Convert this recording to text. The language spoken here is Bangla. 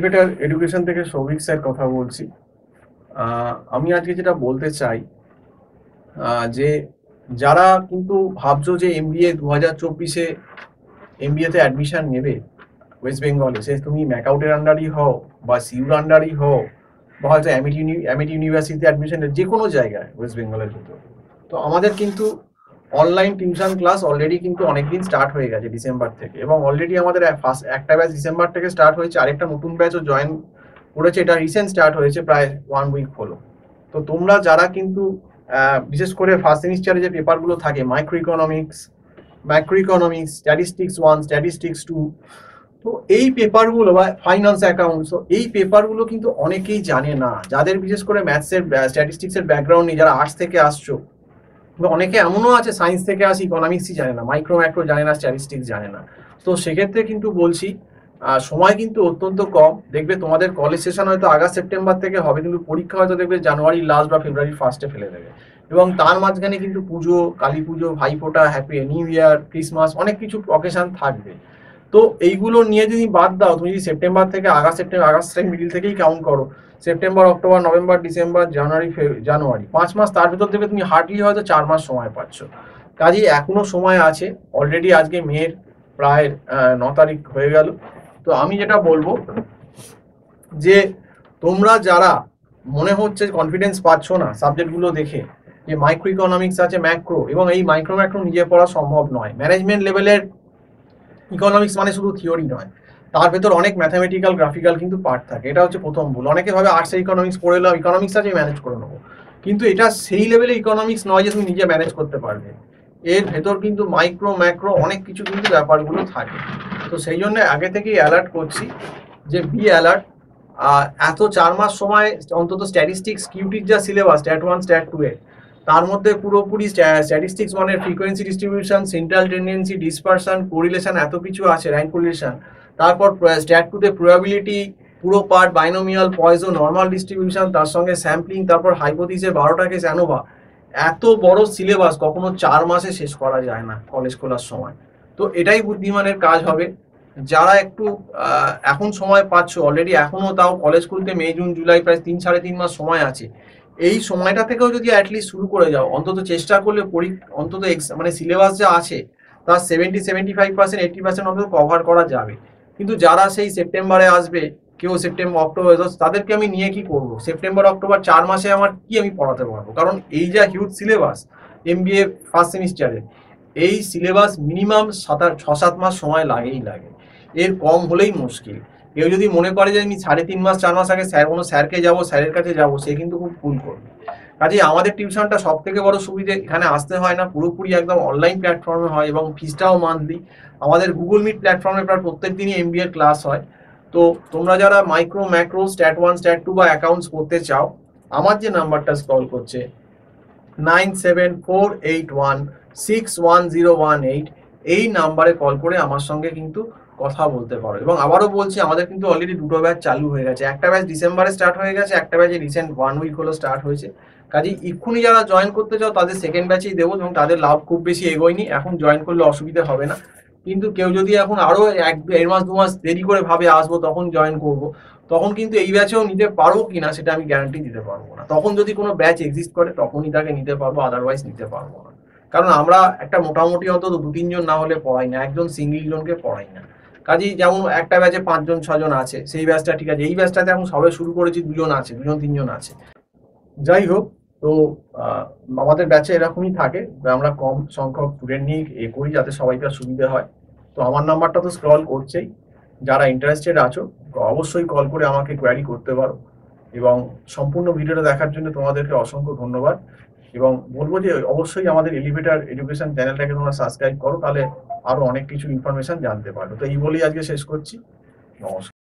এলিভেটর এডুকেশন থেকে সৌভিক স্যার কথা বলছি। আমি আজকে যেটা বলতে চাই যে যারা কিন্তু ভাবছো যে এমবিএ 2024-এ এমবিএতে অ্যাডমিশন নেবে ওয়েস্ট বেঙ্গলে, সে তুমি ম্যাকআউটের আন্ডারই হও বা সিউর আন্ডারই হও বা হয়তো অ্যামিটি ইউনিভার্সিটিতে অ্যাডমিশন, যে কোনো জায়গায় ওয়েস্ট বেঙ্গলের ভিতর, তো আমাদের কিন্তু অনলাইন টিউশন ক্লাস অলরেডি কিন্তু অনেকদিন স্টার্ট হয়ে গেছে ডিসেম্বর থেকে, এবং অলরেডি আমাদের ফার্স্ট একটা ব্যাচ ডিসেম্বর থেকে স্টার্ট হয়েছে, আরেকটা নতুন ব্যাচও জয়েন করেছে। এটা রিসেন্ট স্টার্ট হয়েছে, প্রায় 1 উইক হলো। তো তোমরা যারা কিন্তু বিশেষ করে ফার্স্ট সেমিস্টারে যে পেপারগুলো থাকে, ম্যাক্রো ইকোনমিক্স, স্ট্যাটিস্টিক্স 1, স্ট্যাটিস্টিক্স 2, তো এই পেপারগুলো বা ফাইন্যান্স অ্যাকাউন্টস, এই পেপারগুলো কিন্তু অনেকেই জানে না। যাদের বিশেষ করে ম্যাথসের স্ট্যাটিস্টিক্সের ব্যাকগ্রাউন্ড নেই, যারা আর্টস থেকে আসছো, অনেকে এমনও আছে সায়েন্স থেকে আসে, ইকোনমিক্সই জানে না, ম্যাক্রো জানে না, স্ট্যাটিস্টিক্স জানে না। তো সেক্ষেত্রে কিন্তু বলছি, সময় কিন্তু অত্যন্ত কম। দেখবে তোমাদের কলেজ সেশন হয়তো আগস্ট সেপ্টেম্বর থেকে হবে, কিন্তু পরীক্ষা হয়তো দেখবে জানুয়ারি লাস্ট বা ফেব্রুয়ারি ফার্স্টে ফেলে দেবে। এবং তার মাঝখানে কিন্তু পুজো, Kali Puja, Bhaiphonta, happy new year, Christmas, অনেক কিছু অকেশন থাকবে। তো এইগুলো নিয়ে যদি বাদ দাও, তুমি যদি সেপ্টেম্বর থেকে আগস্টের মিডিল থেকেই কাউন্ট করো, সেপ্টেম্বর, অক্টোবর, নভেম্বর, ডিসেম্বর, জানুয়ারি 5 মাস, তার ভিতর থেকে তুমি হার্ডলি হয়তো 4 মাস সময় পাচ্ছ। কাজেই এখনো সময় আছে। অলরেডি আজকে মেয়ের প্রায় 9 তারিখ হয়ে গেল। তো আমি যেটা বলবো যে তোমরা যারা মনে হচ্ছে কনফিডেন্স পাচ্ছ না সাবজেক্টগুলো দেখে, যে মাইক্রো ইকোনমিক্স আছে, ম্যাক্রো, এবং এই ম্যাক্রো নিজে পড়া সম্ভব নয়। ম্যানেজমেন্ট লেভেলের ইকোনমিক্স মানে শুধু থিওরি নয়, তার ভেতর অনেক ম্যাথামেটিক্যাল, গ্রাফিক্যাল কিন্তু পার্ট থাকে। এটা হচ্ছে প্রথম ভুল। অনেকে ভাবে আর্টসে ইকোনমিক্স পড়ে এলাম, ইকোনমিক্স আছে ম্যানেজ করে নেবো, কিন্তু এটা সেই লেভেলে ইকোনমিক্স নয় যে তুমি নিজে ম্যানেজ করতে পারবে। এর ভেতর কিন্তু ম্যাক্রো অনেক কিছু কিন্তু ব্যাপারগুলো থাকে। তো সেই জন্য আগে থেকেই অ্যালার্ট করছি যে বি অ্যালার্ট। এত 4 মাস সময় অন্তত স্ট্যাটিস্টিক্স কিউটির যা সিলেবাস, স্ট্যাট 1, স্ট্যাট 2 এর, তার মধ্যে পুরোপুরি স্ট্যাটিস্টিক্স মানে frequency distribution, central tendency, dispersion, correlation, এত কিছু আছে, র্যাঙ্ক কোরিলেশন। তারপর স্ট্যাট 2-তে প্রবাবিলিটি পুরো part, binomial, poison, normal distribution, তার সঙ্গে স্যাম্পলিং, তারপর হাইপোথিসিসের 12টা কেস, অ্যানোভা। এত বড় সিলেবাস কখনো 4 মাসে শেষ করা যায় না কলেজ খোলার সময়। তো এটাই বুদ্ধিমানের কাজ হবে। যারা একটু এখন সময় পাচ্ছ অলরেডি, এখনো তাও কলেজ খুলতে মে, জুন, জুলাই প্রায় 3-3.5 মাস সময় আছে। এই সময়টা থেকেও যদি অ্যাটলিস্ট শুরু করে যাও, অন্তত চেষ্টা করলে অন্তত মানে সিলেবাস যা আছে তার 75%, 80% অন্তত কভার করা যাবে। কিন্তু যারা সেই সেপ্টেম্বরে আসবে, কেউ সেপ্টেম্বর, অক্টোবর, তাদেরকে আমি নিয়ে কি করব? সেপ্টেম্বর, অক্টোবর 4 মাসে আমার কি আমি পড়াতে পারবো? কারণ এই যা হিউজ সিলেবাস এমবিএ ফার্স্ট সেমিস্টারে, এই সিলেবাস মিনিমাম 6-7 মাস সময় লাগে। এর কম হলেই মুশকিল। কেউ যদি মনে করে যে আমি 3.5 মাস 4 মাস আগে কোনো স্যারকে যাবো, স্যারের কাছে যাবো, সে কিন্তু খুব ভুল করবে। কাজেই আমাদের টিউশনটা সব থেকে বড় সুবিধে, এখানে আসতে হয় না, পুরোপুরি একদম অনলাইন প্ল্যাটফর্মে হয়, এবং ফিসটাও মান্থলি। আমাদের গুগল মিট প্ল্যাটফর্মে প্রায় প্রত্যেক দিনই এমবিএ ক্লাস হয়। তো তোমরা যারা ম্যাক্রো, স্ট্যাট 1, স্ট্যাট 2 বা অ্যাকাউন্টস করতে চাও, আমার যে নাম্বারটা স্ক্রল করছে 9748161018, এই নাম্বারে কল করে আমার সঙ্গে কিন্তু কথা বলতে পারো। এবং আবারও বলছি, আমাদের কিন্তু অলরেডি 2টো ব্যাচ চালু হয়ে গেছে। একটা ব্যাচ ডিসেম্বরে স্টার্ট হয়ে গেছে, একটা ব্যাচে রিসেন্ট 1 উইক হলো স্টার্ট হয়েছে। কাজেই এক্ষুনি যারা জয়েন করতে চাও তাদের সেকেন্ড ব্যাচেই দেবো, এবং তাদের লাভ খুব বেশি এগোয়নি, এখন জয়েন করলে অসুবিধা হবে না। কিন্তু কেউ যদি এখন আরো 1-1.5 মাস দেরি করে ভাবে আসবো, তখন জয়েন করবো, তখন কিন্তু এই ব্যাচেও নিতে পারবো কিনা সেটা আমি গ্যারান্টি দিতে পারবো না। তখন যদি কোনো ব্যাচ এক্সিস্ট করে তখনই তাকে নিতে পারবো, আদারওয়াইজ নিতে পারবো না। কারণ আমরা একটা মোটামুটি অন্তত 2-3 জন না হলে পড়াই না, একজন সিঙ্গেল জনকে পড়াই না। কাজেই যেমন একটা ব্যাচে 5-6 জন আছে, সেই ব্যাচটা ঠিক আছে। এই ব্যাচটাতে এখন সবে শুরু করেছি, 2 জন আছে, 2-3 জন আছে। যাই হোক, তো আমাদের ব্যাচে এরকমই থাকে, আমরা কম সংখ্যক স্টুডেন্ট নিয়ে করি যাতে সবাইকার সুবিধা হয়। তো আমার নাম্বারটা তো স্ক্রল করছেই, যারা ইন্টারেস্টেড আছো অবশ্যই কল করে আমাকে কোয়ারি করতে পারো। এবং সম্পূর্ণ ভিডিওটা দেখার জন্য তোমাদেরকে অসংখ্য ধন্যবাদ। এবং বলবো যে অবশ্যই আমাদের এলিভেটর এডুকেশন চ্যানেলটাকে তোমরা সাবস্ক্রাইব করো, তাহলে আরো অনেক কিছু ইনফরমেশন জানতে পারো। তো এই বলেই আজকে শেষ করছি। নমস্কার।